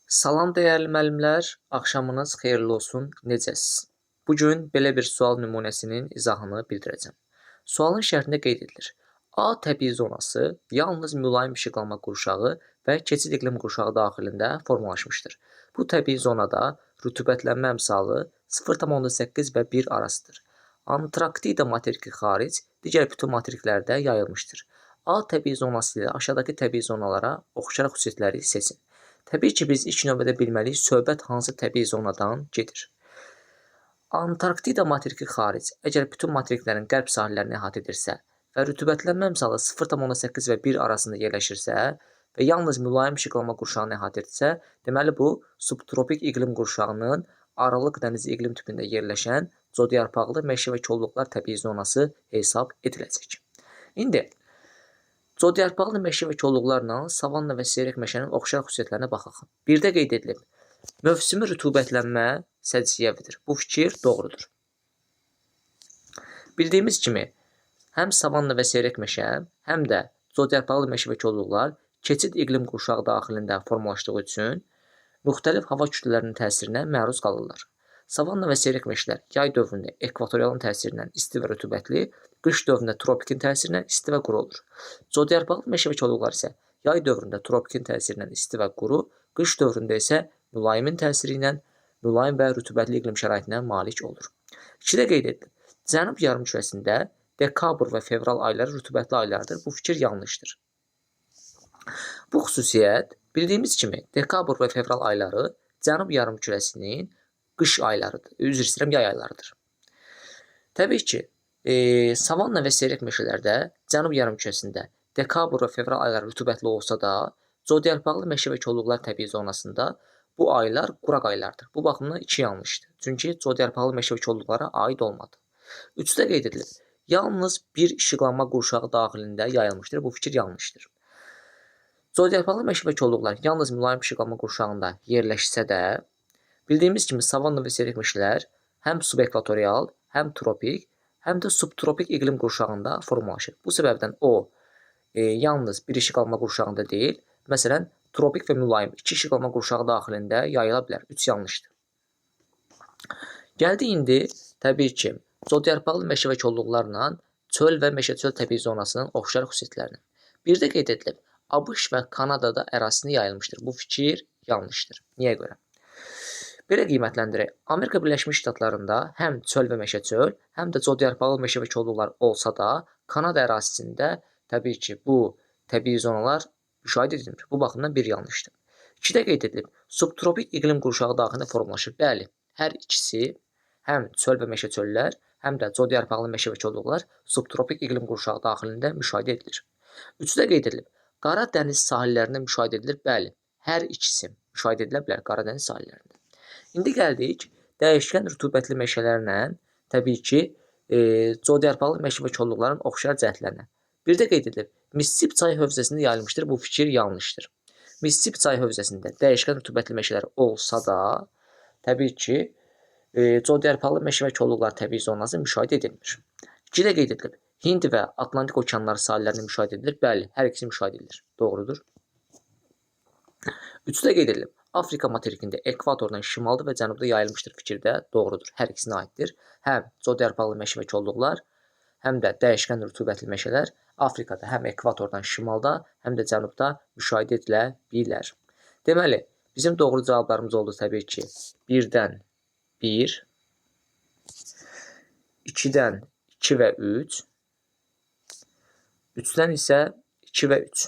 Salam dəyərli müəllimlər, axşamınız xeyirli olsun. Necəsiz? Bu gün belə bir sual nümunəsinin izahını bildirəcəm. Sualın şərtində qeyd edilir. A təbii zonası yalnız mülayim işıqlanma qurşağı və keçid iqlim qurşağı daxilində formalaşmışdır. Bu təbii zonada rütubətlənmə əmsalı 0,8 və 1 arasıdır. Antarktida materiki xaric digər bütün materiklərdə yayılmışdır. A təbii zonası ilə aşağıdakı təbii zonalara oxşar xüsusiyyətləri seçin. Təbii ki, biz ilk növbədə bilməliyik, söhbət hansı təbii zonadan gedir. Antarktida materiki xaric, əgər bütün materiklərin qərb sahillərini əhatə edirsə və rütubətlənmə əmsalı 0,8 və 1 arasında yerləşirsə və yalnız mülayim işıqlanma qurşağını əhatə edirsə, deməli bu, subtropik iqlim qurşağının Aralıq dənizi iqlim tüpündə yerləşən codyarpaqlı meşə və kolluqlar təbii zonası hesab ediləcək. İndi codyarpaqlı meşə və kolluqlarla savanna və seyrək meşənin oxşar xüsusiyyətlərinə baxaq. Birdə qeyd edilib, mövsümi rütubətlənmə səciyyəvidir. Bu fikir doğrudur. Bildiyimiz kimi, həm savanna və seyrək meşə, həm də codyarpaqlı meşə və kolluqlar keçid iqlim qurşağı daxilində formalaşdığı üçün müxtəlif hava kütlələrinin təsirinə məruz qalırlar. Savanna və seyrək meşələr yay dövründə ekvatorialın təsirindən isti və rütubətli, qış dövründə tropikin təsirindən isti və quru olur. Codyarpaqlı meşə və kolluqlar isə yay dövründə tropikin təsirindən isti və quru, qış dövründə isə mülayimin təsiri ilə mülayim və rütubətli iqlim şəraitinə malik olur. 2-də qeyd edilir. Cənub yarımkürəsində dekabr və fevral ayları rütubətli aylardır. Bu fikir yanlışdır. Bu xüsusiyyət bildiyimiz kimi dekabr və fevral ayları Cənub yarımkürəsinin qış aylarıdır. Üzr istəyirəm, yay aylarıdır. Təbii ki, savanna və seyrək meşələrdə Cənub yarımkürəsində dekabr və fevral ayları rütubətli olsa da, codyarpaqlı meşə və kolluqlar təbii zonasında bu aylar quraq aylardır. Bu baxımdan 2 yanlışdır. Çünki codyarpaqlı meşə və kolluqlara aid olmadı. 3-də qeyd edilir. Yalnız bir işıqlanma qurşağı daxilində yayılmışdır. Bu fikir yanlışdır. Codyarpaqlı meşə və kolluqlar yalnız mülayim işıqlanma qurşağında yerləşsə də, bildiyimiz kimi savanna və seyrək meşələr həm subekvatorial, həm tropik, həm də subtropik iqlim qurşağında formalaşır. Bu səbəbdən o, yalnız bir işıqlanma qurşağında deyil, məsələn, tropik və mülayim 2 işıqlanma qurşağı daxilində yayıla bilər. 3 yanlışdır. Gəldi indi, təbii ki, codyarpaqlı meşə və kolluqlarla çöl və meşə-çöl təbii zonasının oxşar xüsusiyyətlərini. Bir də qeyd edilib, ABŞ və Kanadada ərazisində yayılmışdır. Bu fikir yanlışdır. Niyə görə? Belə qiymətləndirək, Amerika Birləşmiş Ştatlarında həm çöl və meşə-çöl, həm də codyarpaqlı meşə və kolluqlar olsa da, Kanada ərazisində təbii ki, bu təbii zonalar müşahidə edilmir. Bu baxımdan bir yanlışdır. 2-də qeyd edilib, subtropik iqlim qurşağı daxilində formalaşır. Bəli, hər ikisi, həm çöl və meşə-çöllər, həm də codyarpaqlı meşə və kolluqlar subtropik iqlim qurşağı daxilində müşahidə edilir. 3-də qeyd edilib, Qara dəniz sahillərində müşahidə edilir. Bəli, hər ikisi müşahidə edilə bilər Qara dəniz sahillərində. İndi gəldik, dəyişkən rütubətli meşələrlə, təbii ki, codyarpaqlı meşə və kolluqların oxşar cəhətlərinə. Bir də qeyd edilib, Mississippi çayı hövzəsində yayılmışdır. Bu fikir yanlışdır. Mississippi çayı hövzəsində dəyişkən rütubətli meşələr olsa da, təbii ki, codyarpaqlı meşə və kolluqlar təbii zonası müşahidə edilmir. 2-də qeyd edilib, Hind və Atlantik okeanları sahillərində müşahidə edilir. Bəli, hər ikisi müşahidə edilir. Doğrudur. 3-də qeyd edilib, Afrika materikində ekvatordan şimalda və cənubda yayılmışdır fikirdə doğrudur. Hər ikisinə aiddir. Həm codyarpaqlı meşə və kolluqlar, həm də dəyişkən rütubətli meşələr Afrikada həm ekvatordan şimalda, həm də cənubda müşahidə edilə bilər. Deməli, bizim doğru cavablarımız oldu təbii ki, 1-dən 1, 2-dən 2 və 3, 3-dən isə 2 və 3.